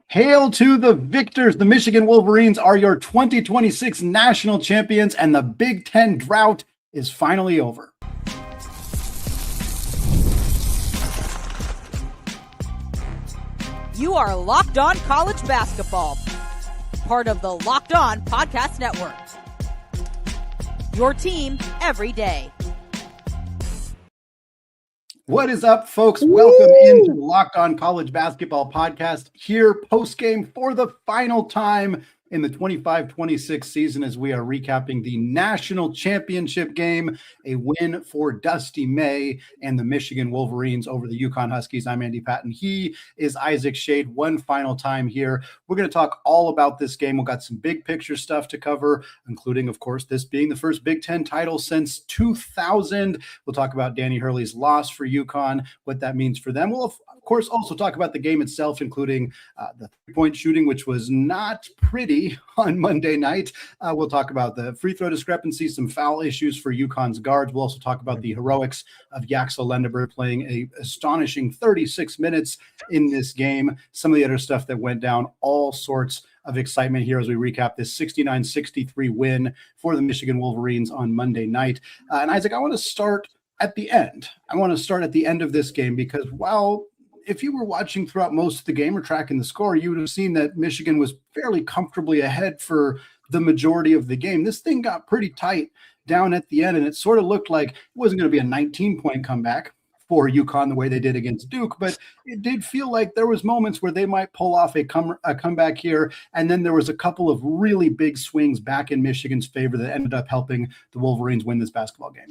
Hail to the victors. The Michigan Wolverines are your 2026 national champions, and the Big Ten drought is finally over. You are Locked On College Basketball, part of the Locked On Podcast Network. Your team every day. What is up, folks? Welcome into the Locked On College Basketball Podcast, here post-game for the final time in the 25-26 season as we are recapping the national championship game, a win for Dusty May and the Michigan Wolverines over the UConn Huskies. I'm Andy Patton. He is Isaac Schade. One final time here. We're going to talk all about this game. We've got some big picture stuff to cover, including, of course, this being the first Big Ten title since 2000. We'll talk about Danny Hurley's loss for UConn, what that means for them. We'll, of course, also talk about the game itself, including the three-point shooting, which was not pretty on Monday night. We'll talk about the free throw discrepancy, some foul issues for UConn's guards. We'll also talk about the heroics of Yaxel Lendeberg playing a astonishing 36 minutes in this game. Some of the other stuff that went down, all sorts of excitement here as we recap this 69-63 win for the Michigan Wolverines on Monday night. And Isaac, I want to start at the end. I want to start at the end of this game because while if you were watching throughout most of the game or tracking the score, you would have seen that Michigan was fairly comfortably ahead for the majority of the game. This thing got pretty tight down at the end, and it sort of looked like it wasn't going to be a 19-point comeback for UConn the way they did against Duke, but it did feel like there was moments where they might pull off a comeback here, and then there was a couple of really big swings back in Michigan's favor that ended up helping the Wolverines win this basketball game.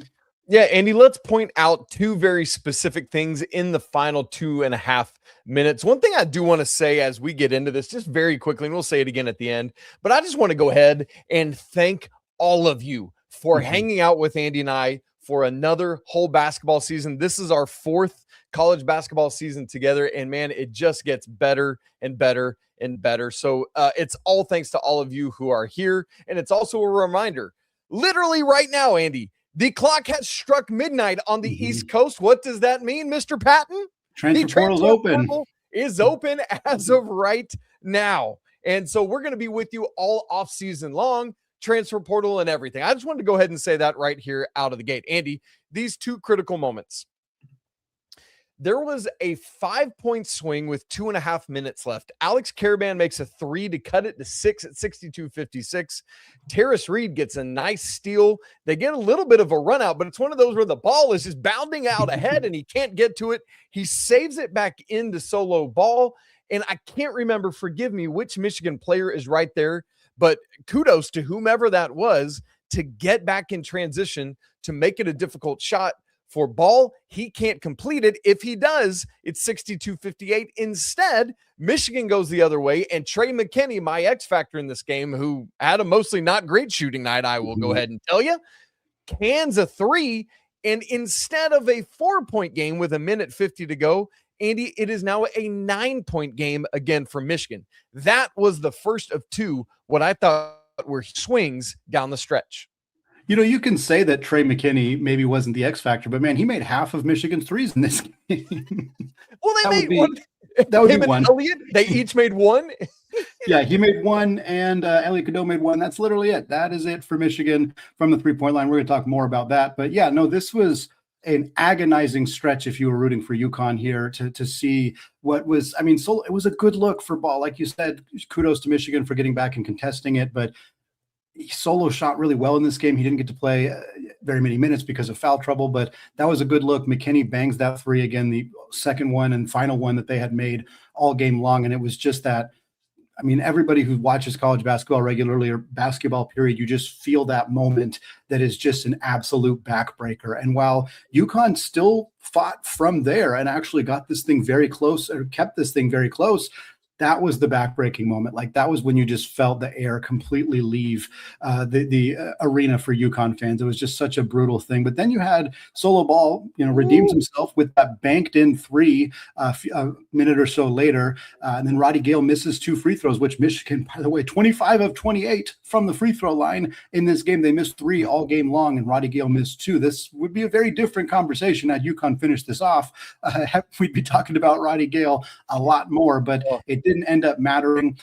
Yeah, Andy, let's point out two very specific things in the final 2.5 minutes. One thing I do want to say as we get into this, just very quickly, and we'll say it again at the end, but I just want to go ahead and thank all of you for hanging out with Andy and I for another whole basketball season. This is our fourth college basketball season together, and man, it just gets better and better and better. So it's all thanks to all of you who are here, and it's also a reminder, literally right now, Andy, the clock has struck midnight on the East Coast. What does that mean, Mr. Patton? Transfer portal's open. Is open as of right now. And so we're going to be with you all off season long, transfer portal and everything. I just wanted to go ahead and say that right here out of the gate. Andy, these two critical moments. There was a 5-point swing with 2.5 minutes left. Alex Caravan makes a three to cut it to 6 at 62-56. Terrace Reed gets a nice steal. They get a little bit of a run out, but it's one of those where the ball is just bounding out ahead and he can't get to it. He saves it back into solo ball. And I can't remember, forgive me, which Michigan player is right there, but kudos to whomever that was to get back in transition to make it a difficult shot. For ball, he can't complete it. If he does, it's 62-58. Instead, Michigan goes the other way, and Trey McKinney, my X factor in this game, who had a mostly not great shooting night, I will go ahead and tell you, cans a three, and instead of a 4-point game with 1:50 to go, Andy, it is now a 9-point game again for Michigan. That was the first of two, what I thought were swings down the stretch. You know, you can say that Trey McKinney maybe wasn't the X factor, but man, he made half of Michigan's threes in this game. Well, they made one. That would be one. Elliott, they each made one. Yeah, he made one, and Elliott Cadeau made one. That's literally it. That is it for Michigan from the three-point line. We're going to talk more about that. But yeah, no, this was an agonizing stretch if you were rooting for UConn here to see what was, I mean, so it was a good look for ball. Like you said, kudos to Michigan for getting back and contesting it, but Solo shot really well in this game. He didn't get to play very many minutes because of foul trouble, but that was a good look. McKinney bangs that three again, the second one and final one that they had made all game long. And it was just that, I mean, everybody who watches college basketball regularly or basketball period, you just feel that moment that is just an absolute backbreaker. And while UConn still fought from there and actually got this thing very close or kept this thing very close, that was the backbreaking moment. Like that was when you just felt the air completely leave the arena for UConn fans. It was just such a brutal thing. But then you had Solo Ball, redeems himself with that banked in three a minute or so later. And then Roddy Gale misses 2 free throws, which Michigan, by the way, 25 of 28 from the free throw line in this game. They missed 3 all game long, and Roddy Gale missed 2. This would be a very different conversation had UConn finished this off. We'd be talking about Roddy Gale a lot more, but it didn't end up mattering.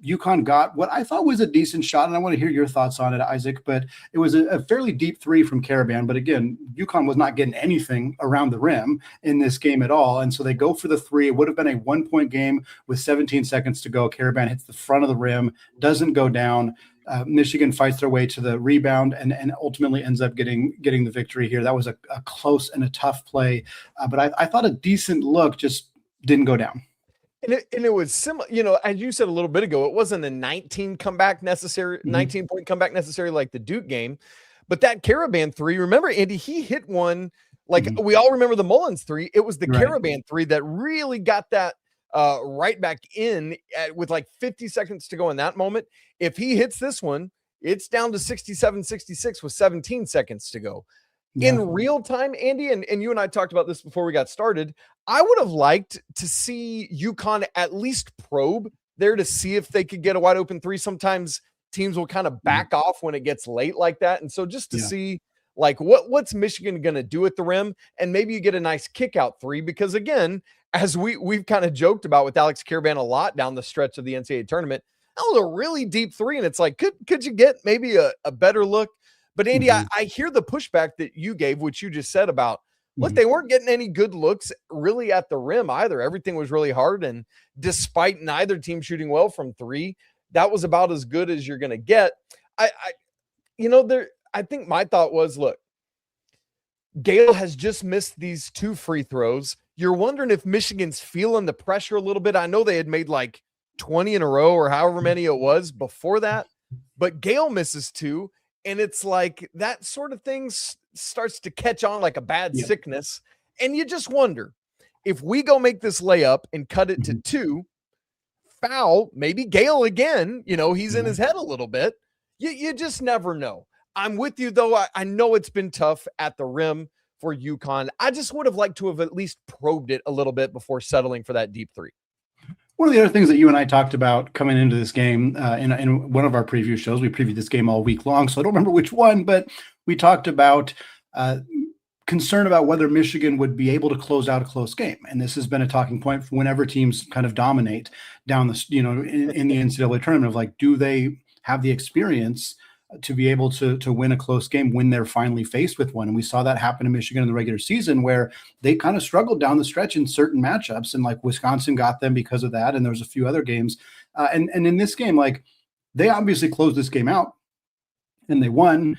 UConn got what I thought was a decent shot, and I want to hear your thoughts on it, Isaac, but it was a fairly deep three from Caravan. But again, UConn was not getting anything around the rim in this game at all. And so they go for the three. It would have been a 1-point game with 17 seconds to go. Caravan hits the front of the rim, doesn't go down. Michigan fights their way to the rebound and ultimately ends up getting the victory here. That was a close and a tough play, but I thought a decent look, just didn't go down. And it was similar, as you said a little bit ago, it wasn't a 19 comeback necessary, 19-point comeback necessary like the Duke game, but that Caravan three, remember, Andy, he hit one, like we all remember the Mullins three. It was the Caravan three that really got that right back in with like 50 seconds to go in that moment. If he hits this one, it's down to 67-66 with 17 seconds to go. In real time, Andy, and you and I talked about this before we got started, I would have liked to see UConn at least probe there to see if they could get a wide open three. Sometimes teams will kind of back off when it gets late like that. And so just to see like what's Michigan going to do at the rim, and maybe you get a nice kick out three, because again, as we've kind of joked about with Alex Caravan a lot down the stretch of the NCAA tournament, that was a really deep three. And it's like, could you get maybe a better look? But Andy, I hear the pushback that you gave, which you just said about, look, they weren't getting any good looks really at the rim either. Everything was really hard. And despite neither team shooting well from three, that was about as good as you're going to get. I think my thought was, look, Gale has just missed these two free throws. You're wondering if Michigan's feeling the pressure a little bit. I know they had made like 20 in a row or however many it was before that, but Gale misses two. And it's like that sort of thing starts to catch on like a bad sickness. And you just wonder if we go make this layup and cut it to two, foul, maybe Gale again, he's in his head a little bit. You just never know. I'm with you, though. I know it's been tough at the rim for UConn. I just would have liked to have at least probed it a little bit before settling for that deep three. One of the other things that you and I talked about coming into this game in one of our preview shows, we previewed this game all week long, so I don't remember which one, but we talked about concern about whether Michigan would be able to close out a close game. And this has been a talking point for whenever teams kind of dominate down the, in the NCAA tournament of like, do they have the experience to be able to win a close game when they're finally faced with one. And we saw that happen in Michigan in the regular season, where they kind of struggled down the stretch in certain matchups, and like Wisconsin got them because of that. And there's a few other games. And in this game, like they obviously closed this game out and they won.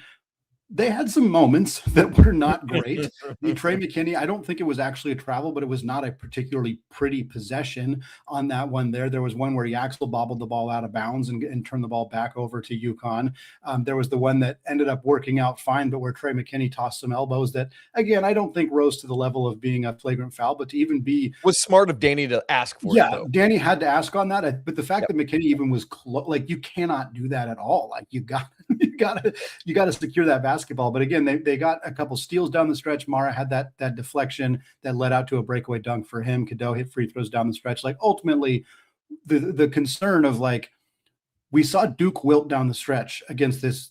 They had some moments that were not great. The Trey McKinney, I don't think it was actually a travel, but it was not a particularly pretty possession on that one there. There was one where Yaxel bobbled the ball out of bounds and turned the ball back over to UConn. There was the one that ended up working out fine, but where Trey McKinney tossed some elbows that, again, I don't think rose to the level of being a flagrant foul, but to even be... Was smart of Danny to ask for it, though. Danny had to ask on that, but the fact that McKinney even was like, you cannot do that at all. Like you got to secure that basketball. But again, they got a couple steals down the stretch. Mara had that deflection that led out to a breakaway dunk for him. Cadeau hit free throws down the stretch. Like ultimately, the concern of like, we saw Duke wilt down the stretch against this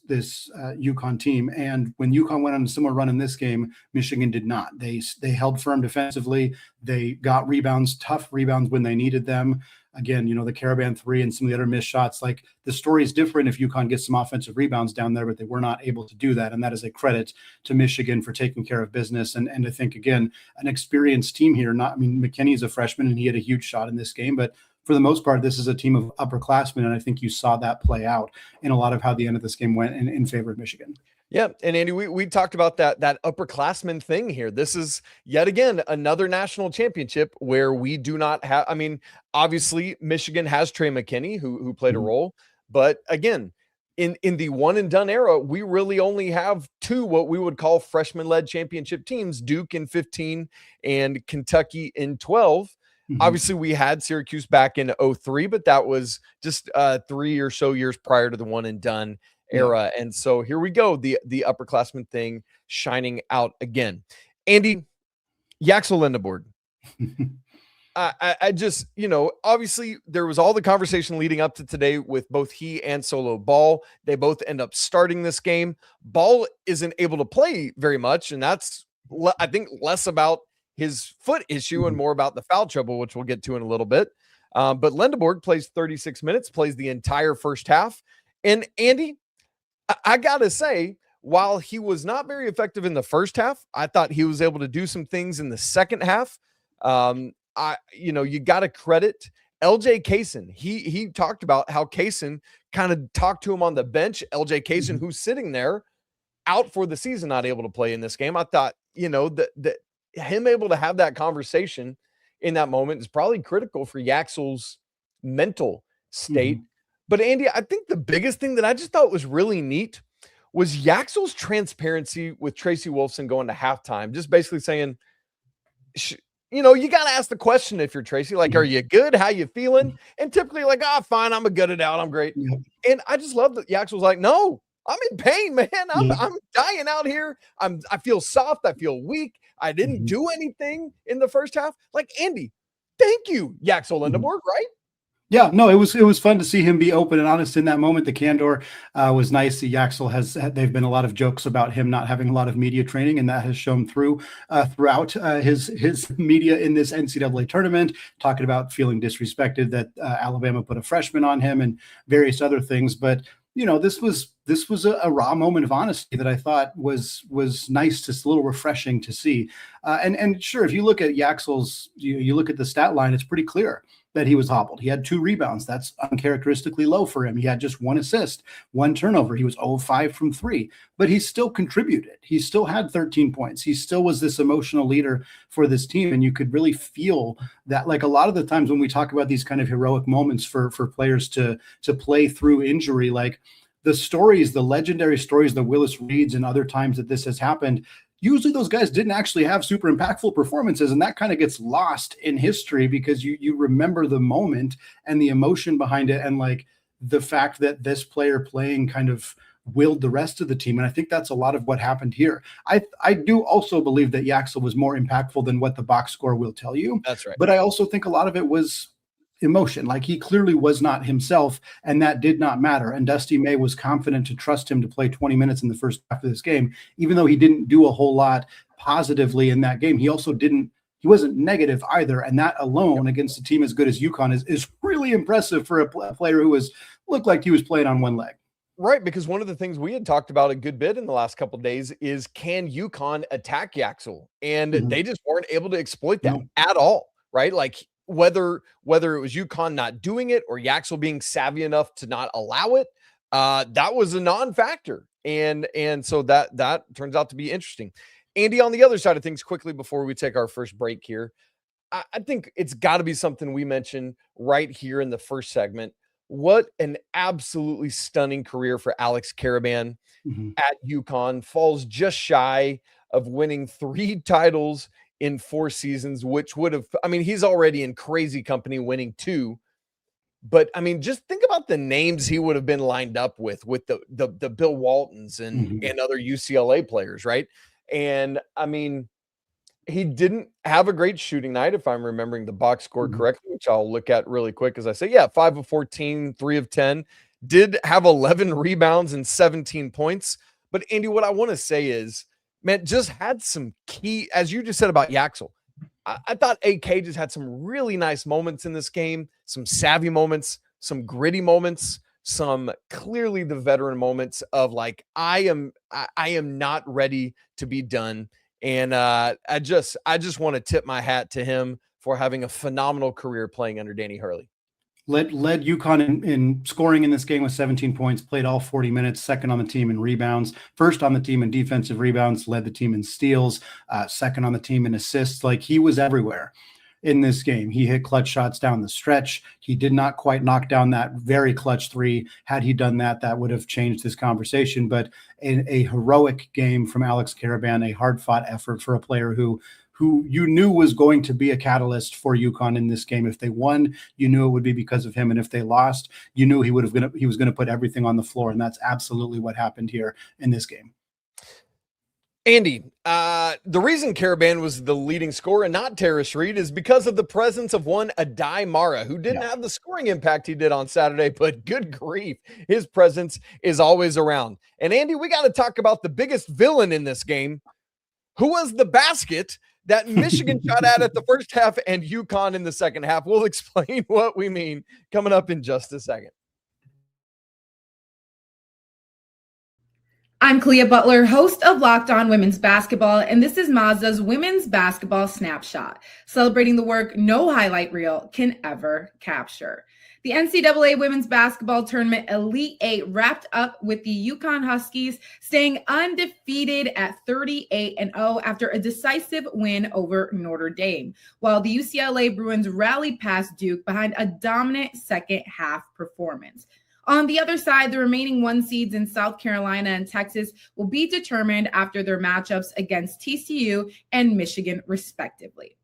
UConn team, and when UConn went on a similar run in this game, Michigan did not. They held firm defensively. They got rebounds, tough rebounds when they needed them. Again, the Caravan three and some of the other missed shots. Like the story is different if UConn gets some offensive rebounds down there, but they were not able to do that, and that is a credit to Michigan for taking care of business. And I think again, an experienced team here. McKinney's a freshman and he had a huge shot in this game, but for the most part, this is a team of upperclassmen, and I think you saw that play out in a lot of how the end of this game went in favor of Michigan. Yeah, and Andy, we talked about that upperclassman thing here. This is yet again another national championship where we do not have. I mean, obviously, Michigan has Trey McKinney who played a role, but again, in the one and done era, we really only have two what we would call freshman-led championship teams: Duke in 15 and Kentucky in 12. Obviously, we had Syracuse back in 2003, but that was just 3 or so years prior to the one and done era. And so here we go, the upperclassman thing shining out again. Andy, Yaxel Lindeboard. I just, obviously there was all the conversation leading up to today with both he and Solo Ball. They both end up starting this game. Ball isn't able to play very much, and that's, I think, less about his foot issue and more about the foul trouble, which we'll get to in a little bit. But Lendeborg plays 36 minutes, plays the entire first half. And Andy, I got to say, while he was not very effective in the first half, I thought he was able to do some things in the second half. You got to credit LJ Kaysen. He talked about how Kaysen kind of talked to him on the bench. LJ Kaysen, who's sitting there out for the season, not able to play in this game. I thought, that him able to have that conversation in that moment is probably critical for Yaxel's mental state. But Andy, I think the biggest thing that I just thought was really neat was Yaxel's transparency with Tracy Wolfson going to halftime, just basically saying, you got to ask the question if you're Tracy, like, are you good? How you feeling? And typically like, fine, I'm a gut it out. I'm great. And I just love that Yaxel's like, no, I'm in pain, man. I'm dying out here. I feel soft. I feel weak. I didn't do anything in the first half. Like, Andy, thank you, Yaxel Lendeborg, right? Yeah, no, it was fun to see him be open and honest in that moment. The candor was nice. Yaxel they've been a lot of jokes about him not having a lot of media training, and that has shown through throughout his media in this NCAA tournament, talking about feeling disrespected that Alabama put a freshman on him and various other things. But this was a raw moment of honesty that I thought was nice, just a little refreshing to see. And sure, if you look at Yaxel's, you look at the stat line, it's pretty clear that he was hobbled. He had 2 rebounds. That's uncharacteristically low for him. He had just 1 assist, 1 turnover. He was 0-5 from 3, but he still contributed. He still had 13 points. He still was this emotional leader for this team. And you could really feel that, like a lot of the times when we talk about these kind of heroic moments for players to play through injury, like the stories, the legendary stories that Willis reads and other times that this has happened, usually those guys didn't actually have super impactful performances, and that kind of gets lost in history because you remember the moment and the emotion behind it, and like the fact that this player playing kind of willed the rest of the team. And I think that's a lot of what happened here. I do also believe that Yaxel was more impactful than what the box score will tell you. That's right. But I also think a lot of it was emotion. Like, he clearly was not himself, and that did not matter. And Dusty May was confident to trust him to play 20 minutes in the first half of this game, even though he didn't do a whole lot positively in that game. He wasn't negative either. And that alone against a team as good as UConn is really impressive for a player who looked like he was playing on one leg. Right, because one of the things we had talked about a good bit in the last couple of days is, can UConn attack Yaxel? And they just weren't able to exploit that at all, right? Like, whether it was UConn not doing it or Yaxel being savvy enough to not allow it, that was a non-factor. And so that turns out to be interesting. Andy, on the other side of things, quickly before we take our first break here, I think it's got to be something we mention right here in the first segment. What an absolutely stunning career for Alex Karaban at UConn. Falls just shy of winning 3 titles in 4 seasons, which would have, he's already in crazy company winning 2. But just think about the names he would have been lined up with the Bill Waltons and other UCLA players, right? And he didn't have a great shooting night, if I'm remembering the box score correctly, which I'll look at really quick as I say, 5 of 14, 3 of 10, did have 11 rebounds and 17 points. But Andy, what I want to say is, man, just had some key, as you just said about Yaxel. I thought AK just had some really nice moments in this game, some savvy moments, some gritty moments, some clearly the veteran moments of like, I am not ready to be done. And I just want to tip my hat to him for having a phenomenal career playing under Danny Hurley. Led UConn in scoring in this game with 17 points, played all 40 minutes, second on the team in rebounds, first on the team in defensive rebounds, led the team in steals, second on the team in assists. Like, he was everywhere in this game. He hit clutch shots down the stretch. He did not quite knock down that very clutch 3. Had he done that, that would have changed this conversation. But a heroic game from Alex Karaban, a hard-fought effort for a player who you knew was going to be a catalyst for UConn in this game. If they won, you knew it would be because of him. And if they lost, you knew he was going to put everything on the floor. And that's absolutely what happened here in this game. Andy, the reason Karaban was the leading scorer and not Terrace Reed is because of the presence of one Adai Mara, who didn't have the scoring impact he did on Saturday, but good grief, his presence is always around. And Andy, we got to talk about the biggest villain in this game, who was the basket that Michigan shot at the first half and UConn in the second half. We'll explain what we mean coming up in just a second. I'm Clea Butler, host of Locked On Women's Basketball, and this is Mazda's Women's Basketball Snapshot, celebrating the work no highlight reel can ever capture. The NCAA Women's Basketball Tournament Elite Eight wrapped up with the UConn Huskies staying undefeated at 38-0 after a decisive win over Notre Dame, while the UCLA Bruins rallied past Duke behind a dominant second half performance. On the other side, the remaining 1 seeds in South Carolina and Texas will be determined after their matchups against TCU and Michigan, respectively.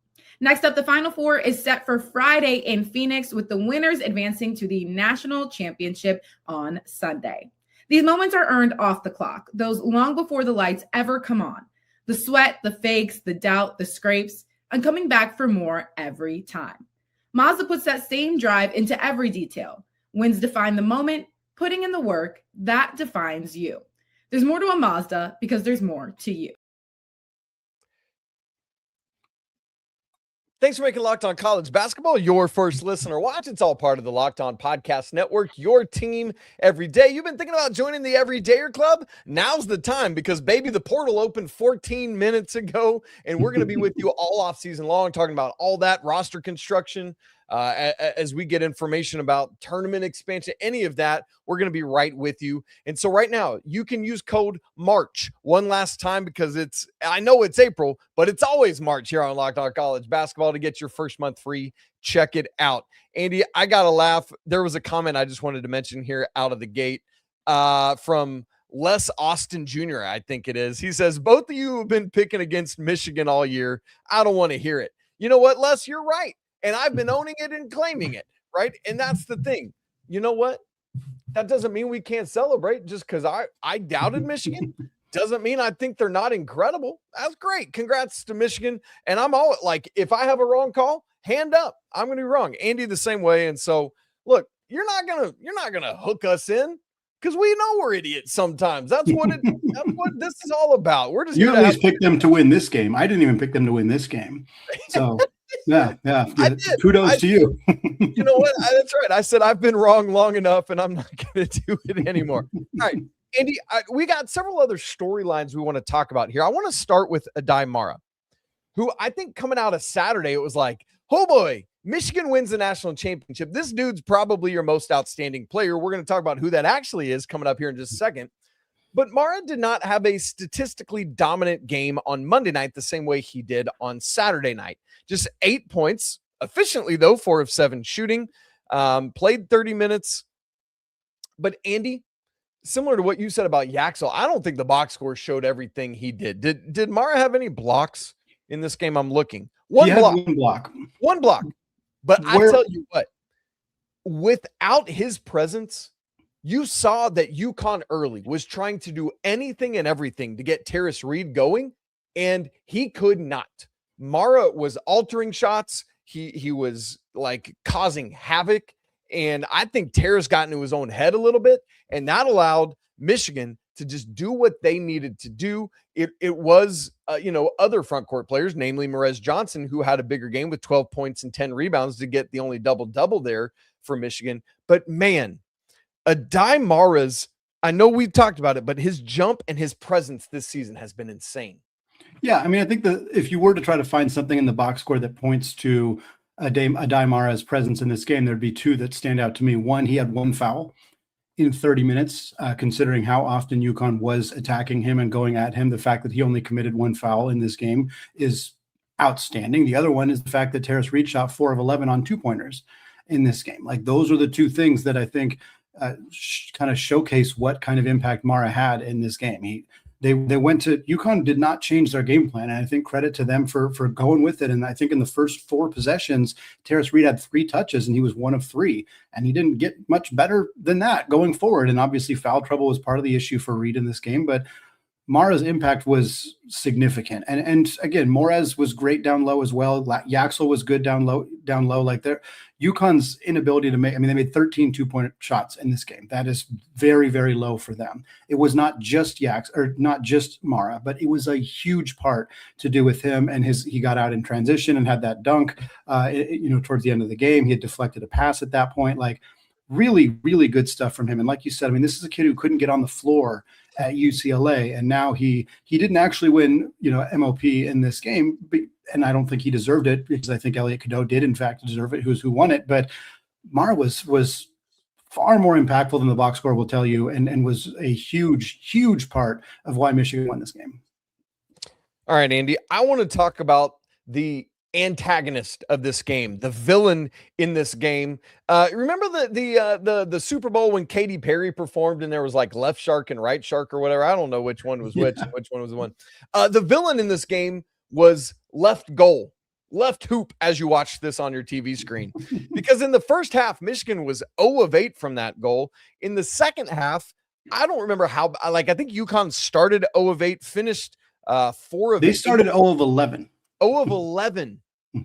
Next up, the Final Four is set for Friday in Phoenix, with the winners advancing to the national championship on Sunday. These moments are earned off the clock, those long before the lights ever come on. The sweat, the fakes, the doubt, the scrapes, and coming back for more every time. Mazda puts that same drive into every detail. Wins define the moment, putting in the work, that defines you. There's more to a Mazda because there's more to you. Thanks for making Locked On College Basketball your first listen or watch. It's all part of the Locked On Podcast Network, your team every day. You've been thinking about joining the Everydayer Club? Now's the time because, baby, the portal opened 14 minutes ago, and we're going to be with you all off season long, talking about all that roster construction, as we get information about tournament expansion, any of that, we're going to be right with you. And so right now you can use code MARCH one last time because I know it's April, but it's always March here on Locked On College Basketball to get your first month free. Check it out. Andy, I got to laugh. There was a comment I just wanted to mention here out of the gate from Les Austin Jr., I think it is. He says, both of you have been picking against Michigan all year. I don't want to hear it. You know what, Les, you're right. And I've been owning it and claiming it, right? And that's the thing. You know what? That doesn't mean we can't celebrate just because I doubted Michigan. Doesn't mean I think they're not incredible. That's great. Congrats to Michigan. And I'm all like, if I have a wrong call, hand up. I'm going to be wrong. Andy the same way. And so, look, you're not gonna hook us in because we know we're idiots sometimes. That's what this is all about. We're just you at least picked them to win this game. I didn't even pick them to win this game. So. Yeah. Kudos to you. You know what? That's right. I said I've been wrong long enough, and I'm not going to do it anymore. All right, Andy, we got several other storylines we want to talk about here. I want to start with Adai Mara, who I think coming out of Saturday, it was like, oh boy, Michigan wins the national championship. This dude's probably your most outstanding player. We're going to talk about who that actually is coming up here in just a second. But Mara did not have a statistically dominant game on Monday night the same way he did on Saturday night. Just 8 points, efficiently though, 4 of 7 shooting, played 30 minutes. But Andy, similar to what you said about Yaxel, I don't think the box score showed everything he did. Did Mara have any blocks in this game? I'm looking. One block. But I tell you what, without his presence, you saw that UConn early was trying to do anything and everything to get Terrace Reed going, and he could not. Mara was altering shots. He was like causing havoc. And I think Terrace got into his own head a little bit, and that allowed Michigan to just do what they needed to do. It was, other front court players, namely Merez Johnson, who had a bigger game with 12 points and 10 rebounds to get the only double-double there for Michigan. But man, Adai Mara's, I know we've talked about it, but his jump and his presence this season has been insane. Yeah, I mean, I think that if you were to try to find something in the box score that points to Adai Mara's presence in this game, there'd be two that stand out to me. One, he had 1 foul in 30 minutes, considering how often UConn was attacking him and going at him. The fact that he only committed 1 foul in this game is outstanding. The other one is the fact that Terrace Reed shot 4 of 11 on 2-pointers in this game. Like, those are the two things that I think kind of showcase what kind of impact Mara had in this game. They went to UConn, did not change their game plan, and I think credit to them for going with it. And I think in the first 4 possessions, Terrace Reed had 3 touches, and he was 1 of 3, and he didn't get much better than that going forward. And obviously, foul trouble was part of the issue for Reed in this game. But Mara's impact was significant. And again, Morez was great down low as well. Yaxel was good down low. Like UConn's inability to make, I mean, they made 13 2-point shots in this game. That is very, very low for them. It was not just not just Mara, but it was a huge part to do with him and he got out in transition and had that dunk, towards the end of the game. He had deflected a pass at that point. Like, really, really good stuff from him. And like you said, I mean, this is a kid who couldn't get on the floor at UCLA, and now he didn't actually win, MOP in this game, and I don't think he deserved it, because I think Elliot Cadeau did in fact deserve it, who won it. But Mara was far more impactful than the box score will tell you, and was a huge, huge part of why Michigan won this game. All right, Andy, I want to talk about the antagonist of this game, the villain in this game. Remember the Super Bowl when Katy Perry performed and there was like left shark and right shark or whatever? I don't know which one was which, and which one was the one. The villain in this game was left goal, left hoop, as you watched this on your TV screen. Because in the first half, Michigan was 0 of 8 from that goal. In the second half, I don't remember how, I think UConn started 0 of 8, finished 4 of 8. They started 0 of 11. 0 of 11.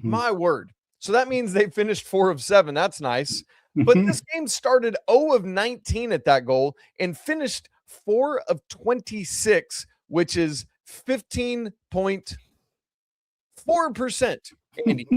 My word. So that means they finished 4 of 7. That's nice. But this game started 0 of 19 at that goal and finished 4 of 26, which is 15.4%. Andy,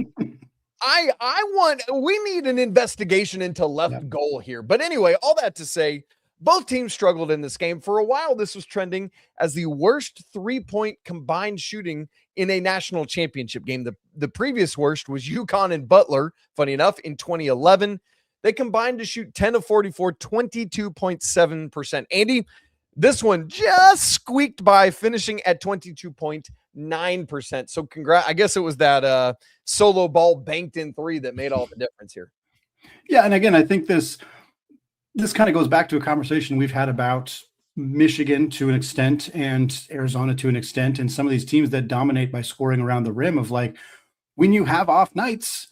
we need an investigation into left goal here. But anyway, all that to say, both teams struggled in this game. For a while, this was trending as the worst 3-point combined shooting in a national championship game. The previous worst was UConn and Butler, funny enough, in 2011. They combined to shoot 10 of 44, 22.7%. Andy, this one just squeaked by, finishing at 22.9%. So congrats. I guess it was that solo ball banked in 3 that made all the difference here. Yeah, and again, I think this kind of goes back to a conversation we've had about Michigan to an extent and Arizona to an extent, and some of these teams that dominate by scoring around the rim, of like, when you have off nights,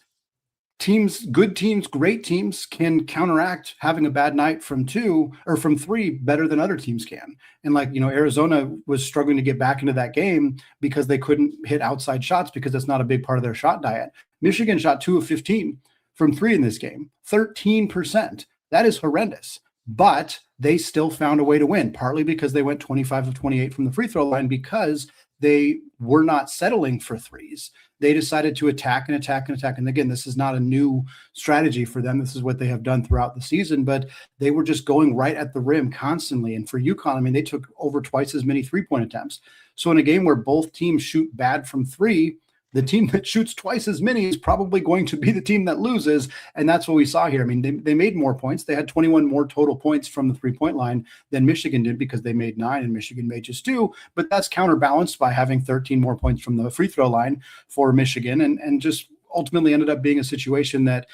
good teams, great teams can counteract having a bad night from 2 or from 3 better than other teams can. And Arizona was struggling to get back into that game because they couldn't hit outside shots because that's not a big part of their shot diet. Michigan shot 2 of 15 from 3 in this game, 13%. That is horrendous, but they still found a way to win, partly because they went 25 of 28 from the free throw line, because they were not settling for threes. They decided to attack and attack and attack. And again, this is not a new strategy for them. This is what they have done throughout the season, but they were just going right at the rim constantly. And for UConn, I mean, they took over twice as many 3-point attempts. So in a game where both teams shoot bad from 3, the team that shoots twice as many is probably going to be the team that loses. And that's what we saw here. I mean, they made more points. They had 21 more total points from the 3-point line than Michigan did, because they made 9 and Michigan made just 2. But that's counterbalanced by having 13 more points from the free throw line for Michigan, and just ultimately ended up being a situation that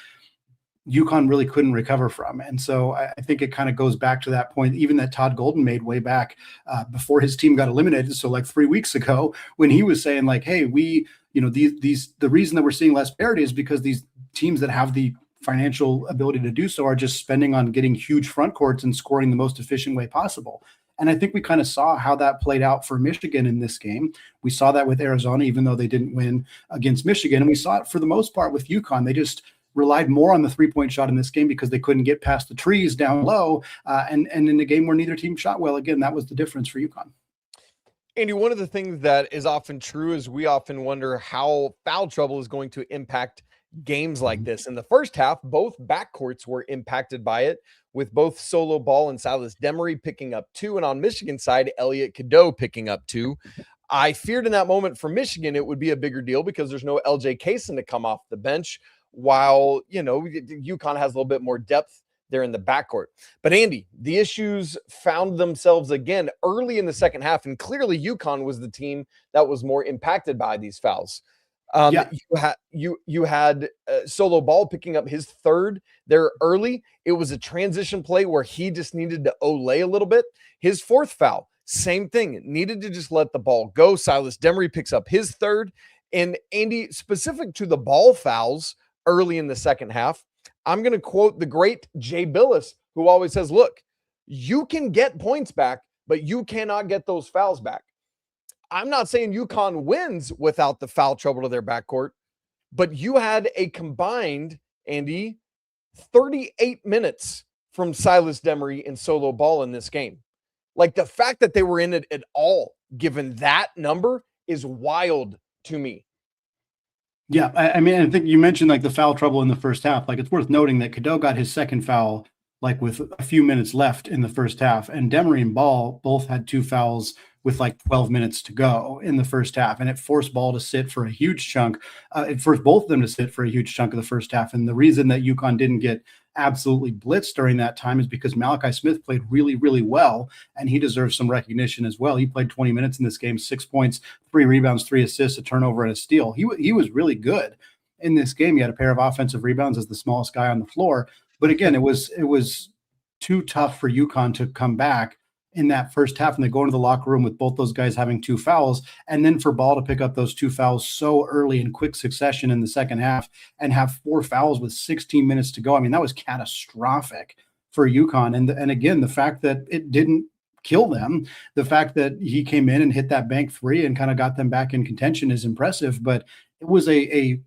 UConn really couldn't recover from. And so I think it kind of goes back to that point, even that Todd Golden made way back before his team got eliminated. So like 3 weeks ago, when he was saying like, hey, the reason that we're seeing less parity is because these teams that have the financial ability to do so are just spending on getting huge front courts and scoring the most efficient way possible. And I think we kind of saw how that played out for Michigan in this game. We saw that with Arizona, even though they didn't win against Michigan. And we saw it for the most part with UConn. They just relied more on the 3-point shot in this game because they couldn't get past the trees down low. And in a game where neither team shot well, again, that was the difference for UConn. Andy, one of the things that is often true is we often wonder how foul trouble is going to impact games like this. In the first half, both backcourts were impacted by it, with both Solo Ball and Silas Demery picking up 2, and on Michigan side, Elliot Cadeau picking up 2. I feared in that moment for Michigan it would be a bigger deal because there's no LJ Kaysen to come off the bench, while, UConn has a little bit more depth there in the backcourt. But Andy, the issues found themselves again early in the second half, and clearly UConn was the team that was more impacted by these fouls. You had Solo Ball picking up his 3rd there early. It was a transition play where he just needed to olay a little bit. His 4th foul, same thing, needed to just let the ball go. Silas Demery picks up his 3rd. And Andy, specific to the ball fouls early in the second half, I'm going to quote the great Jay Billis, who always says, look, you can get points back, but you cannot get those fouls back. I'm not saying UConn wins without the foul trouble to their backcourt, but you had a combined, Andy, 38 minutes from Silas Demery and solo ball in this game. Like, the fact that they were in it at all, given that number, is wild to me. Yeah, I mean, I think you mentioned like the foul trouble in the first half. Like, it's worth noting that Cadeau got his second foul like with a few minutes left in the first half, and Demery and Ball both had 2 fouls with like 12 minutes to go in the first half, and it forced Ball to sit for a huge chunk. It forced both of them to sit for a huge chunk of the first half, and the reason that UConn didn't get absolutely blitzed during that time is because Malachi Smith played really, really well, and he deserves some recognition as well. He played 20 minutes in this game, 6 points, 3 rebounds, 3 assists, a turnover, and a steal. He was really good in this game. He had a pair of offensive rebounds as the smallest guy on the floor. But again, it was too tough for UConn to come back in that first half, and they go into the locker room with both those guys having 2 fouls, and then for Ball to pick up those 2 fouls so early in quick succession in the second half and have 4 fouls with 16 minutes to go. I mean, that was catastrophic for UConn. And again, the fact that it didn't kill them, the fact that he came in and hit that bank 3 and kind of got them back in contention is impressive, but it was a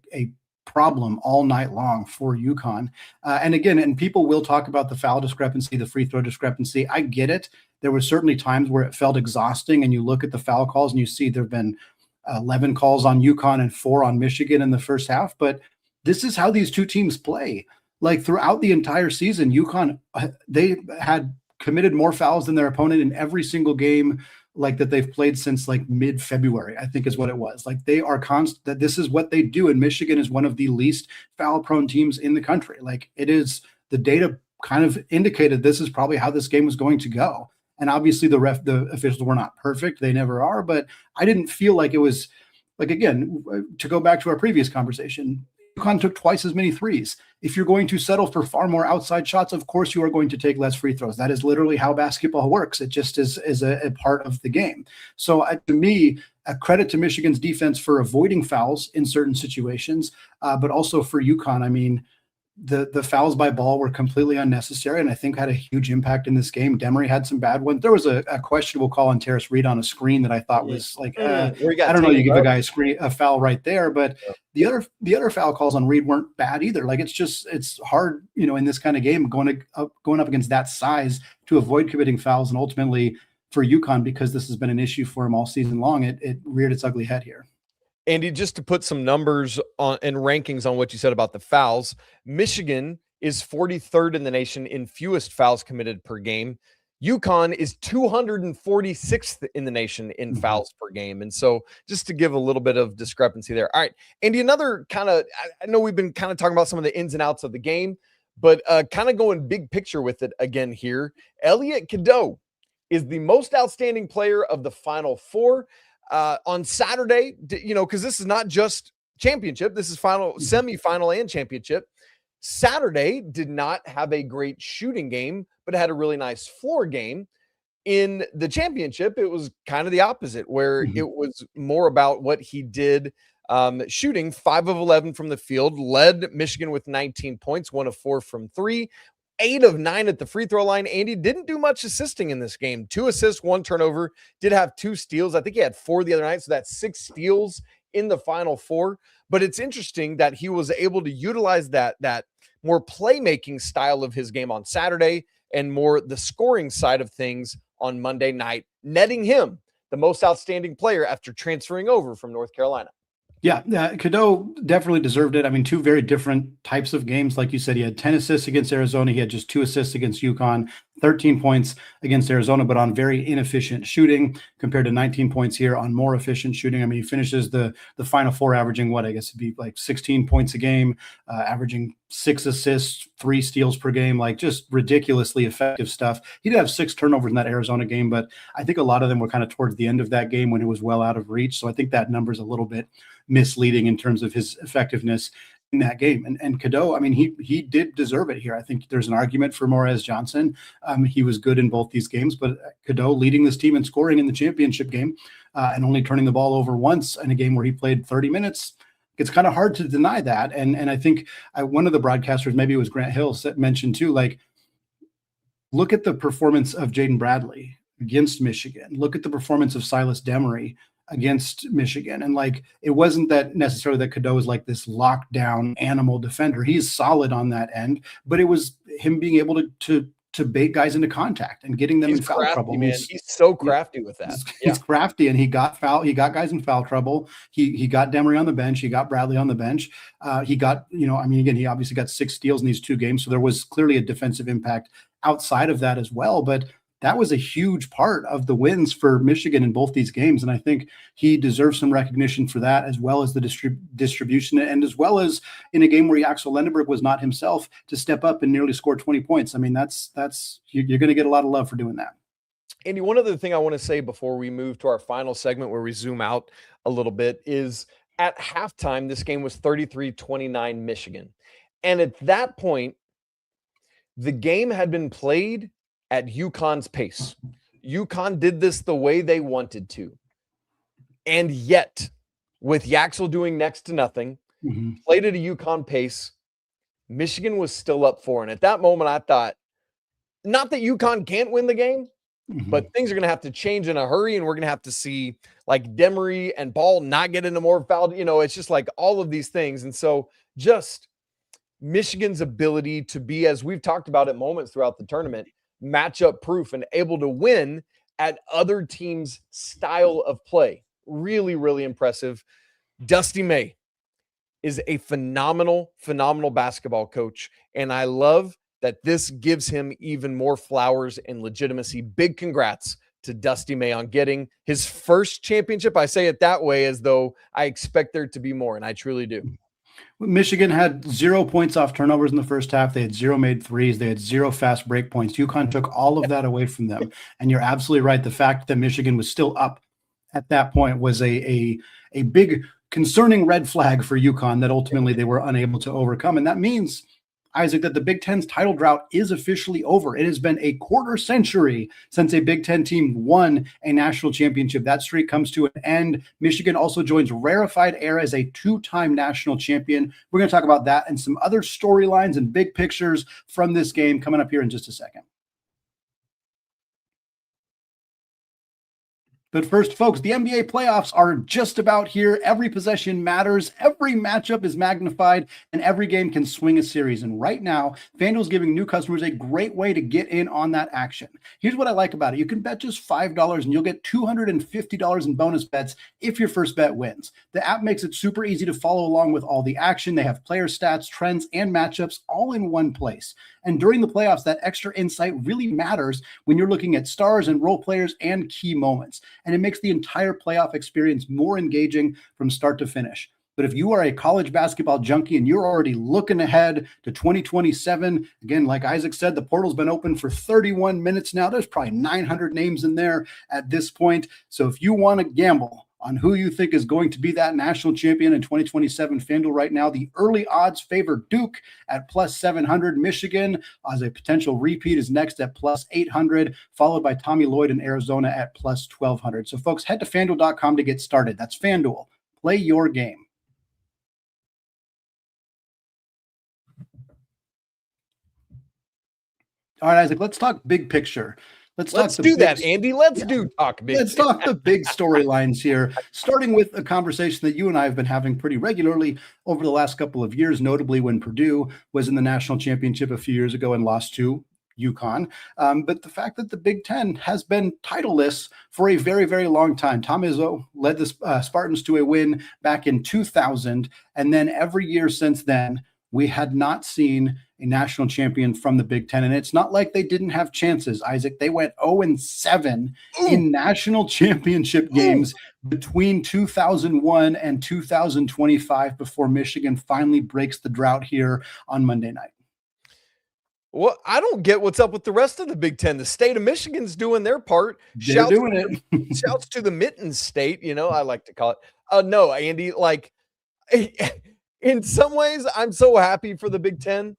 problem all night long for UConn. And again, and people will talk about the foul discrepancy, the free throw discrepancy. I get it. There were certainly times where it felt exhausting, and you look at the foul calls and you see there have been 11 calls on UConn and 4 on Michigan in the first half. But this is how these two teams play. Like, throughout the entire season, UConn, they had committed more fouls than their opponent in every single game like that they've played since like mid-February, I think is what it was. Like, they are constant, that this is what they do. And Michigan is one of the least foul-prone teams in the country. Like, it is, the data kind of indicated this is probably how this game was going to go. And obviously the officials were not perfect. They never are. But I didn't feel like it was, like, again, to go back to our previous conversation, UConn took twice as many threes. If you're going to settle for far more outside shots, of course you are going to take less free throws. That is literally how basketball works. It just is a part of the game. So to me, a credit to Michigan's defense for avoiding fouls in certain situations, but also for UConn. I mean, the fouls by Ball were completely unnecessary, and I think had a huge impact in this game. Demery had some bad ones. There was a questionable call on Terrace Reed on a screen that I thought was like, I don't know, you give a guy a foul right there, but the other foul calls on Reed weren't bad either. Like, it's hard, in this kind of game going up against that size to avoid committing fouls, and ultimately for UConn, because this has been an issue for him all season long, it reared its ugly head here. Andy, just to put some numbers on and rankings on what you said about the fouls, Michigan is 43rd in the nation in fewest fouls committed per game. UConn is 246th in the nation in fouls per game. And so just to give a little bit of discrepancy there. All right, Andy, another kind of, I know we've been kind of talking about some of the ins and outs of the game, but kind of going big picture with it again here. Elliot Cadeau is the most outstanding player of the Final Four. On Saturday, because this is not just championship, this is semifinal and championship. Saturday did not have a great shooting game, but had a really nice floor game. In the championship, it was kind of the opposite, where it was more about what he did shooting. 5 of 11 from the field, led Michigan with 19 points, 1 of 4 from 3. 8 of 9 at the free throw line. Andy didn't do much assisting in this game. 2 assists, 1 turnover, did have 2 steals. I think he had 4 the other night. So that's 6 steals in the Final Four. But it's interesting that he was able to utilize that more playmaking style of his game on Saturday and more the scoring side of things on Monday night, netting him the most outstanding player after transferring over from North Carolina. Yeah, Cadeau definitely deserved it. I mean, 2 very different types of games. Like you said, he had 10 assists against Arizona. He had just 2 assists against UConn, 13 points against Arizona, but on very inefficient shooting compared to 19 points here on more efficient shooting. I mean, he finishes the Final Four averaging I guess it'd be like 16 points a game, averaging 6 assists, 3 steals per game, like just ridiculously effective stuff. He did have 6 turnovers in that Arizona game, but I think a lot of them were kind of towards the end of that game when it was well out of reach. So I think that number is a little bit misleading in terms of his effectiveness in that game. And Cadeau, I mean, he did deserve it here. I think there's an argument for Morez Johnson. He was good in both these games, but Cadeau leading this team in scoring in the championship game and only turning the ball over once in a game where he played 30 minutes. It's kind of hard to deny that. And I think one of the broadcasters, maybe it was Grant Hill, mentioned too, like, look at the performance of Jaden Bradley against Michigan. Look at the performance of Silas Demery against Michigan. And like, it wasn't that necessarily that Cadeau is like this lockdown animal defender. He's solid on that end, but it was him being able to bait guys into contact and getting them in foul trouble. Man. He's so crafty with that. He's crafty, and he got guys in foul trouble. He got Demery on the bench. He got Bradley on the bench. He got, again, he obviously got 6 steals in these 2 games. So there was clearly a defensive impact outside of that as well. But that was a huge part of the wins for Michigan in both these games. And I think he deserves some recognition for that, as well as the distribution, and as well as in a game where Axel Lendeberg was not himself, to step up and nearly score 20 points. I mean, that's you're going to get a lot of love for doing that. Andy, one other thing I want to say before we move to our final segment where we zoom out a little bit is at halftime, this game was 33-29 Michigan. And at that point, the game had been played at UConn's pace. UConn did this the way they wanted to. And yet, with Yaxel doing next to nothing, played at a UConn pace, Michigan was still up 4. And at that moment, I thought, not that UConn can't win the game, but things are going to have to change in a hurry, and we're going to have to see like Demery and Ball not get into more foul. It's just like all of these things. And so just Michigan's ability to be, as we've talked about at moments throughout the tournament, matchup proof and able to win at other teams' style of play. Really, really impressive. Dusty May is a phenomenal basketball coach. And I love that this gives him even more flowers and legitimacy. Big congrats to Dusty May on getting his first championship. I say it that way as though I expect there to be more, and I truly do. Michigan had 0 points off turnovers in the first half. They had 0 made threes. They had 0 fast break points. UConn took all of that away from them. And you're absolutely right. The fact that Michigan was still up at that point was a big concerning red flag for UConn that ultimately they were unable to overcome. And that means, Isaac, that the Big Ten's title drought is officially over. It has been a quarter century since a Big Ten team won a national championship. That streak comes to an end. Michigan also joins rarefied air as a 2-time national champion. We're going to talk about that and some other storylines and big pictures from this game coming up here in just a second. But first, folks, the NBA playoffs are just about here. Every possession matters. Every matchup is magnified, and every game can swing a series. And right now, FanDuel is giving new customers a great way to get in on that action. Here's what I like about it. You can bet just $5, and you'll get $250 in bonus bets if your first bet wins. The app makes it super easy to follow along with all the action. They have player stats, trends, and matchups all in one place. And during the playoffs, that extra insight really matters when you're looking at stars and role players and key moments. And it makes the entire playoff experience more engaging from start to finish. But if you are a college basketball junkie and you're already looking ahead to 2027, again, like Isaac said, the portal's been open for 31 minutes now. There's probably 900 names in there at this point. So if you want to gamble on who you think is going to be that national champion in 2027, FanDuel right now, the early odds favor Duke at plus 700. Michigan as a potential repeat is next at plus 800, followed by Tommy Lloyd in Arizona at plus 1200. So folks, head to FanDuel.com to get started. That's FanDuel. Play your game. All right, Isaac, let's talk big picture. Let's do that, Andy. Let's talk big. Let's talk the big storylines here, starting with a conversation that you and I have been having pretty regularly over the last couple of years, notably when Purdue was in the national championship a few years ago and lost to UConn. But the fact that the Big Ten has been titleless for a very, very long time. Tom Izzo led the Spartans to a win back in 2000, and then every year since then, we had not seen a national champion from the Big Ten. And it's not like they didn't have chances, Isaac. They went 0-7 in national championship games between 2001 and 2025 before Michigan finally breaks the drought here on Monday night. Well, I don't get what's up with the rest of the Big Ten. The state of Michigan's doing their part. They're doing it. Shouts to the Mitten State, I like to call it. No, Andy, in some ways, I'm so happy for the Big Ten.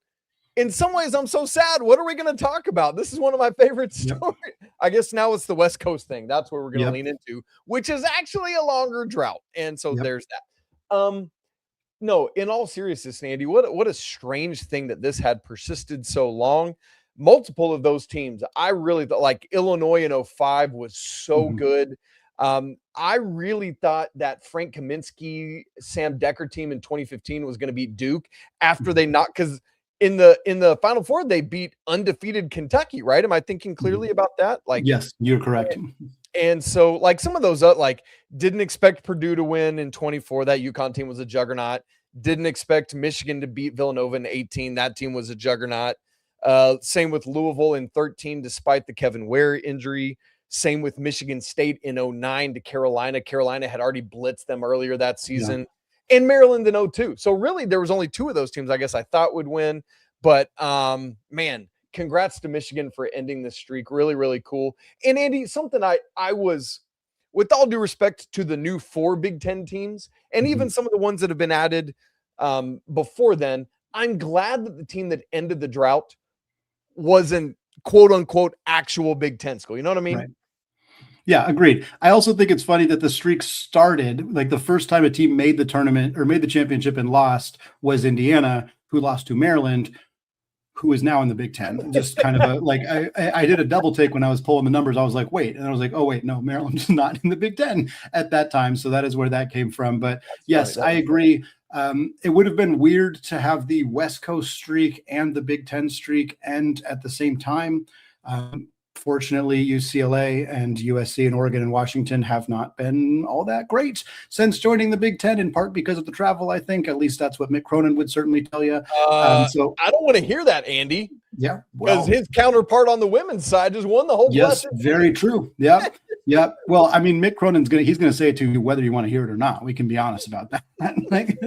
In some ways, I'm so sad. What are we going to talk about? This is one of my favorite stories. I guess now it's the West Coast thing. That's where we're going to lean into, which is actually a longer drought. And so there's that. No, in all seriousness, Andy, what a strange thing that this had persisted so long. Multiple of those teams, I really thought, like Illinois in 05 was so good. I really thought that Frank Kaminsky, Sam Decker team in 2015 was going to beat Duke after they knocked, because in the Final Four, they beat undefeated Kentucky, right? Am I thinking clearly about that? Like, yes, you're correct. And so, like, some of those, like, didn't expect Purdue to win in 24. That UConn team was a juggernaut. Didn't expect Michigan to beat Villanova in 18. That team was a juggernaut. Same with Louisville in 13, despite the Kevin Ware injury. Same with Michigan State in 09 to Carolina. Carolina had already blitzed them earlier that season. And Maryland in 02. So really, there was only two of those teams I guess I thought would win. But, man, congrats to Michigan for ending this streak. Really, really cool. And Andy, something I was, with all due respect to the new 4 Big Ten teams, and even some of the ones that have been added before then, I'm glad that the team that ended the drought wasn't quote unquote actual Big Ten school. You know what I mean? Right. Yeah, agreed. I also think it's funny that the streak started, like the first time a team made the tournament or made the championship and lost was Indiana, who lost to Maryland, who is now in the Big Ten. Just kind of I did a double take when I was pulling the numbers. I was like, wait, and I was like, oh wait, no, Maryland's not in the Big Ten at that time. So that is where that came from. But yes, I agree. It would have been weird to have the West Coast streak and the Big Ten streak end at the same time. Fortunately, UCLA and USC and Oregon and Washington have not been all that great since joining the Big Ten, in part because of the travel, I think. At least that's what Mick Cronin would certainly tell you. So I don't want to hear that, Andy. Yeah. Because his counterpart on the women's side just won the whole Yes, very true. Yeah. Yeah. Well, I mean, Mick Cronin's he's gonna say it to you whether you want to hear it or not. We can be honest about that. Like,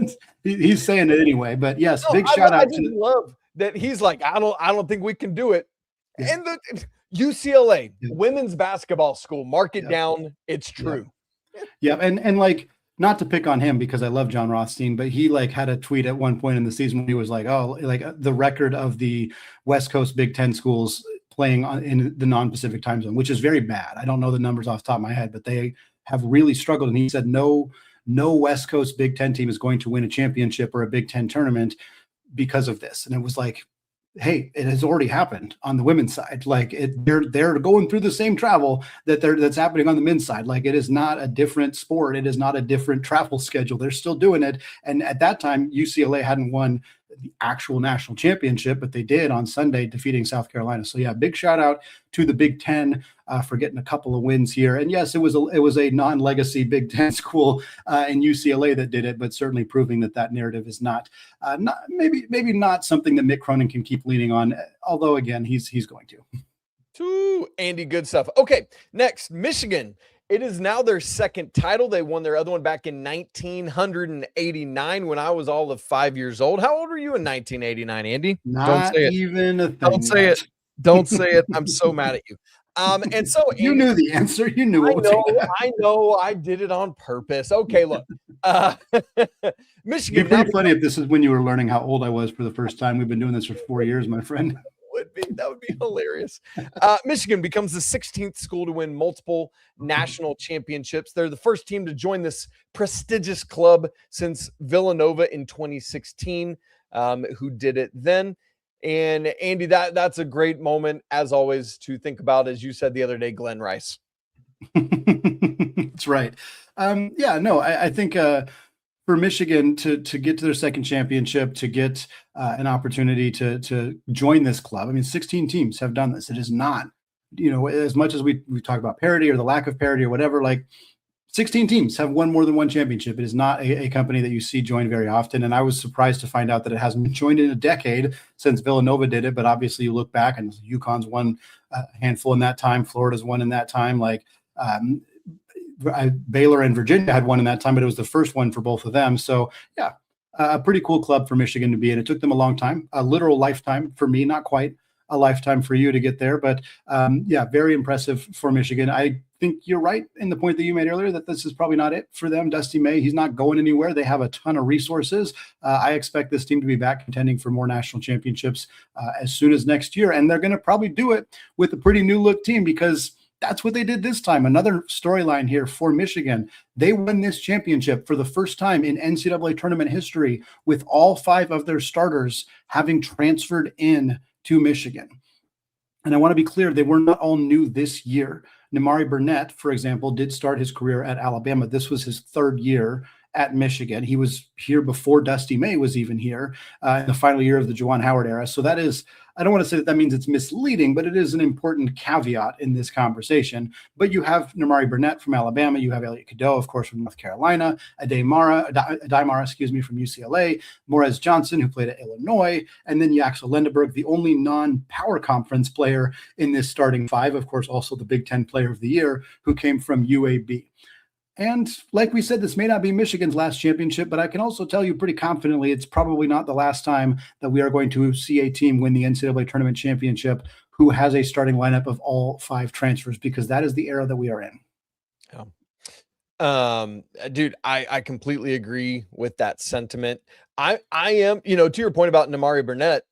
he's saying it anyway. But yes, big shout out to love that he's like, I don't think we can do it. Yeah. And the UCLA women's basketball school, mark it down. It's true. Yeah. And like, not to pick on him because I love John Rothstein, but he like had a tweet at one point in the season when he was like, oh, like the record of the West Coast Big Ten schools playing in the non-Pacific time zone, which is very bad. I don't know the numbers off the top of my head, but they have really struggled. And he said, no West Coast Big Ten team is going to win a championship or a Big Ten tournament because of this. And it was like, hey, it has already happened on the women's side. Like they're going through the same travel that's happening on the men's side. Like it is not a different sport. It is not a different travel schedule. They're still doing it. And at that time, UCLA hadn't won the actual national championship, but they did on Sunday, defeating South Carolina. So yeah, big shout out to the Big Ten for getting a couple of wins here. And yes, it was a non-legacy Big Ten school in UCLA that did it, but certainly proving that narrative is not maybe not something that Mick Cronin can keep leaning on. Although again, he's going to. Andy, good stuff. Okay, next, Michigan. It is now their second title. They won their other one back in 1989 when I was all of 5 years old. How old were you in 1989, Andy? Not even a thing. Don't say it. Don't say it. I'm so mad at you. And so you knew the answer. You knew it. I know. I did it on purpose. Okay, look. Michigan. It'd be pretty funny if this is when you were learning how old I was for the first time. We've been doing this for 4 years, my friend. That would be hilarious. Michigan becomes the 16th school to win multiple national championships. They're the first team to join this prestigious club since Villanova in 2016, who did it then. And Andy, that's a great moment, as always, to think about, as you said the other day, Glenn Rice. That's right. I think for Michigan to get to their second championship, to get an opportunity to join this club. I mean, 16 teams have done this. It is not, as much as we talk about parity or the lack of parity or whatever, like 16 teams have won more than one championship. It is not a company that you see join very often. And I was surprised to find out that it hasn't been joined in a decade since Villanova did it. But obviously you look back and UConn's won a handful in that time. Florida's won in that time. Baylor and Virginia had one in that time, but it was the first one for both of them. So yeah, a pretty cool club for Michigan to be in. It took them a long time, a literal lifetime for me, not quite a lifetime for you to get there, but very impressive for Michigan. I think you're right in the point that you made earlier that this is probably not it for them. Dusty May, he's not going anywhere. They have a ton of resources. I expect this team to be back contending for more national championships as soon as next year. And they're going to probably do it with a pretty new look team because that's what they did this time. Another storyline here for Michigan. They won this championship for the first time in NCAA tournament history with all 5 of their starters having transferred in to Michigan. And I want to be clear, they were not all new this year. Nimari Burnett, for example, did start his career at Alabama. This was his third year at Michigan. He was here before Dusty May was even here in the final year of the Juwan Howard era. So that is, I don't want to say that means it's misleading, but it is an important caveat in this conversation. But you have Nimari Burnett from Alabama. You have Elliot Cadeau, of course, from North Carolina, Ademara, from UCLA, Morez Johnson, who played at Illinois, and then Yaxel Lendeberg, the only non-power conference player in this starting five, of course, also the Big Ten Player of the Year, who came from UAB. And like we said, this may not be Michigan's last championship, but I can also tell you pretty confidently it's probably not the last time that we are going to see a team win the NCAA tournament championship who has a starting lineup of all 5 transfers, because that is the era that we are in. Dude, I completely agree with that sentiment. I am, to your point about Nimari Burnett,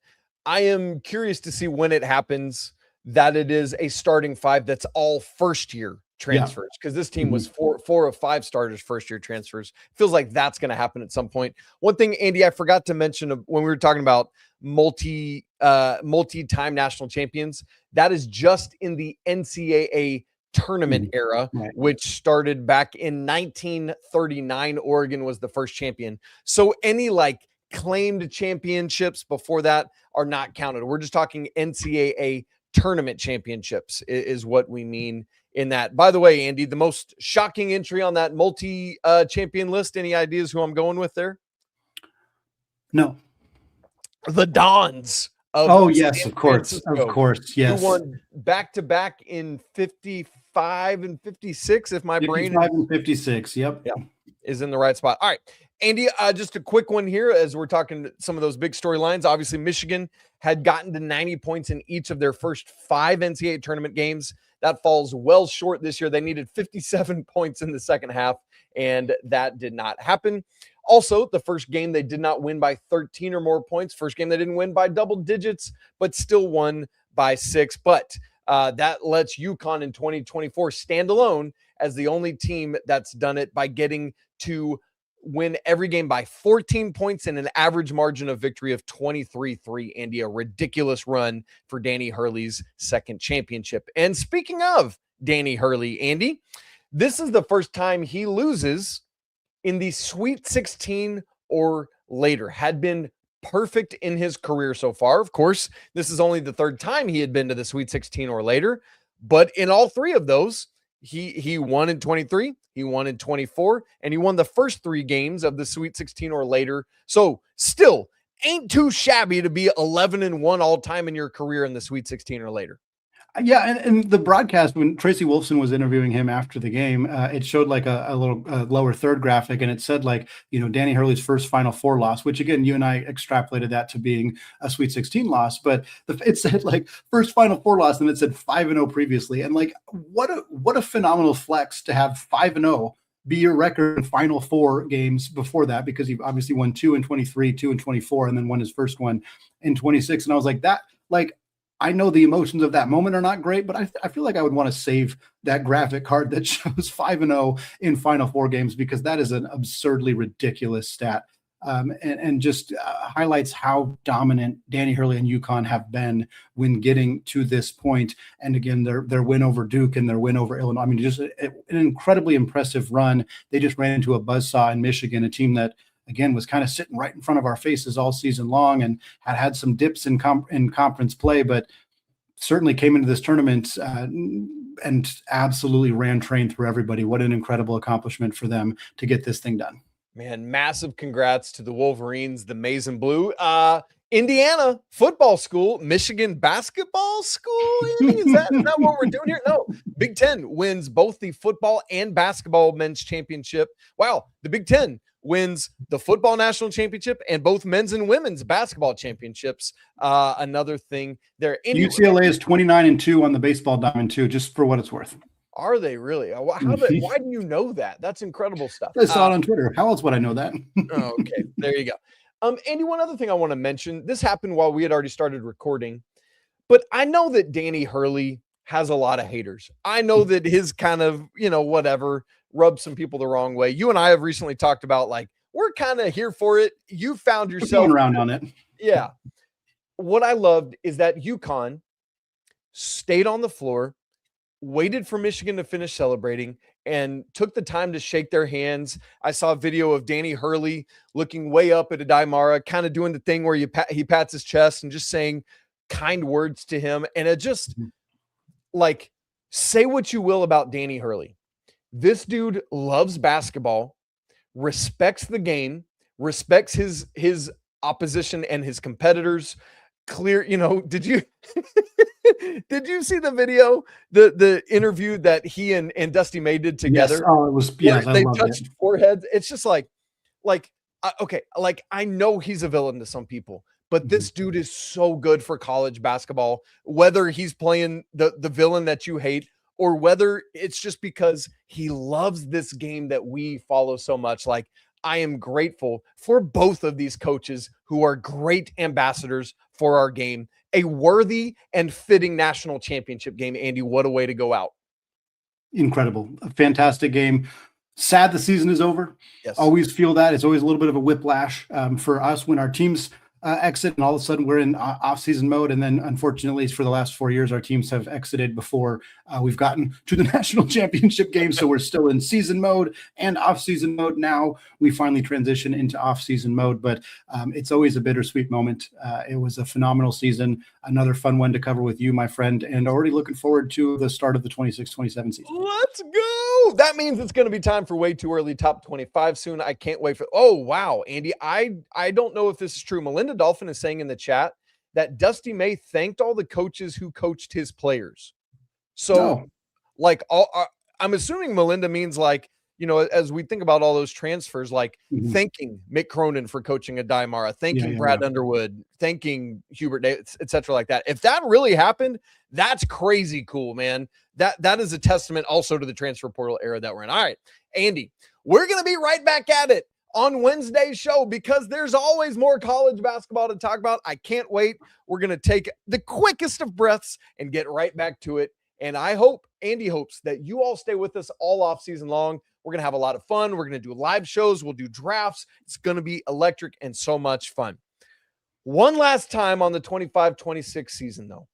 I am curious to see when it happens that it is a starting 5 that's all first year transfers, because this team was 4 of 5 starters first year transfers. Feels like that's going to happen at some point. One thing, Andy, I forgot to mention when we were talking about multi-time national champions, that is just in the NCAA tournament era, which started back in 1939. Oregon was the first champion. So any claimed championships before that are not counted. We're just talking NCAA tournament championships is what we mean in that. By the way, Andy, the most shocking entry on that champion list, any ideas who I'm going with there? No. The Dons. Yes, of course. Yes. Who won back-to-back in 55 and 56, if my brain 55 and 56, yep, is in the right spot. All right, Andy, just a quick one here as we're talking some of those big storylines. Obviously, Michigan had gotten to 90 points in each of their first 5 NCAA tournament games. That falls well short this year. They needed 57 points in the second half, and that did not happen. Also, the first game they did not win by 13 or more points. First game they didn't win by double digits, but still won by 6. But that lets UConn in 2024 stand alone as the only team that's done it by getting to win every game by 14 points and an average margin of victory of 23-3. Andy, a ridiculous run for Danny Hurley's second championship. And speaking of Danny Hurley, Andy, this is the first time he loses in the Sweet 16 or later. Had been perfect in his career so far. Of course, this is only the third time he had been to the Sweet 16 or later, but in all 3 of those, he won in 23, he won in 24, and he won the first 3 games of the Sweet 16 or later. So still ain't too shabby to be 11-1 all time in your career in the Sweet 16 or later. Yeah, and the broadcast, when Tracy Wolfson was interviewing him after the game, it showed a little lower third graphic, and it said Danny Hurley's first Final Four loss, which again, you and I extrapolated that to being a Sweet 16 loss, but it said first Final Four loss, and it said 5-0 previously, and what a phenomenal flex to have 5-0 be your record in Final Four games before that, because he obviously won 2 in 23, 2 in 24, and then won his first one in 26, and I was like that, I know the emotions of that moment are not great, but I feel like I would want to save that graphic card that shows 5-0 in Final Four games, because that is an absurdly ridiculous stat, and just highlights how dominant Danny Hurley and UConn have been when getting to this point. And again, their win over Duke and their win over Illinois. I mean, just an incredibly impressive run. They just ran into a buzzsaw in Michigan, a team that, again, was kind of sitting right in front of our faces all season long and had some dips in conference play, but certainly came into this tournament and absolutely ran train through everybody. What an incredible accomplishment for them to get this thing done. Man, massive congrats to the Wolverines, the Maize and Blue. Indiana football school, Michigan basketball school. Is that what we're doing here? No. Big Ten wins both the football and basketball men's championship. Wow. The Big Ten wins the football national championship and both men's and women's basketball championships. Another thing there. Anyway, UCLA is 29-2 on the baseball diamond too, just for what it's worth. Are they really? Why do you know that? That's incredible stuff. I saw it on Twitter. How else would I know that? Okay, there you go. Andy, one other thing I want to mention. This happened while we had already started recording, but I know that Danny Hurley has a lot of haters. I know that his kind of, whatever, rubs some people the wrong way. You and I have recently talked about, we're kind of here for it. You found yourself around on it. Yeah. What I loved is that UConn stayed on the floor, waited for Michigan to finish celebrating and took the time to shake their hands. I saw a video of Danny Hurley looking way up at Adai, kind of doing the thing where he pats his chest and just saying kind words to him. And it just, like, say what you will about Danny Hurley. This dude loves basketball, respects the game, respects his opposition and his competitors. Clear, did you did you see the video, the interview that he and Dusty May did together? Yes. Oh, it was, yes, they touched foreheads. It's just like okay, like I know he's a villain to some people, but this dude is so good for college basketball, whether he's playing the villain that you hate or whether it's just because he loves this game that we follow so much. Like, I am grateful for both of these coaches who are great ambassadors for our game, a worthy and fitting national championship game. Andy, what a way to go out. Incredible. A fantastic game. Sad the season is over. Yes. Always feel that. It's always a little bit of a whiplash for us when our teams exit and all of a sudden we're in off-season mode. And then unfortunately for the last 4 years, our teams have exited before we've gotten to the national championship game. So we're still in season mode and off-season mode. Now we finally transition into off-season mode, but it's always a bittersweet moment. It was a phenomenal season, another fun one to cover with you, my friend, and already looking forward to the start of the 26-27 season. Let's go. That means it's going to be time for way too early top 25 soon. I can't wait for, oh, wow, Andy, I don't know if this is true. Melinda Dolphin is saying in the chat that Dusty May thanked all the coaches who coached his players. So I'm assuming Melinda means like, as we think about all those transfers, like thanking Mick Cronin for coaching Adai, thanking Brad Underwood, thanking Hubert Davis, et cetera, like that. If that really happened, that's crazy cool, man. That is a testament also to the transfer portal era that we're in. All right, Andy, we're going to be right back at it on Wednesday's show because there's always more college basketball to talk about. I can't wait. We're going to take the quickest of breaths and get right back to it. And I hope, Andy hopes, that you all stay with us all off season long. We're going to have a lot of fun. We're going to do live shows. We'll do drafts. It's going to be electric and so much fun. One last time on the 25-26 season, though.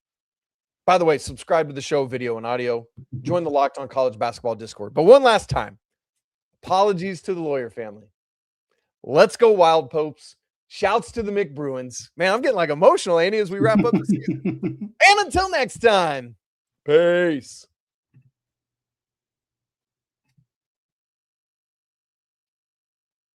By the way, subscribe to the show, video and audio. Join the Locked On College Basketball Discord. But one last time, apologies to the lawyer family. Let's go Wild Popes. Shouts to the McBruins. Man, I'm getting like emotional, Andy, as we wrap up the season. And until next time, peace.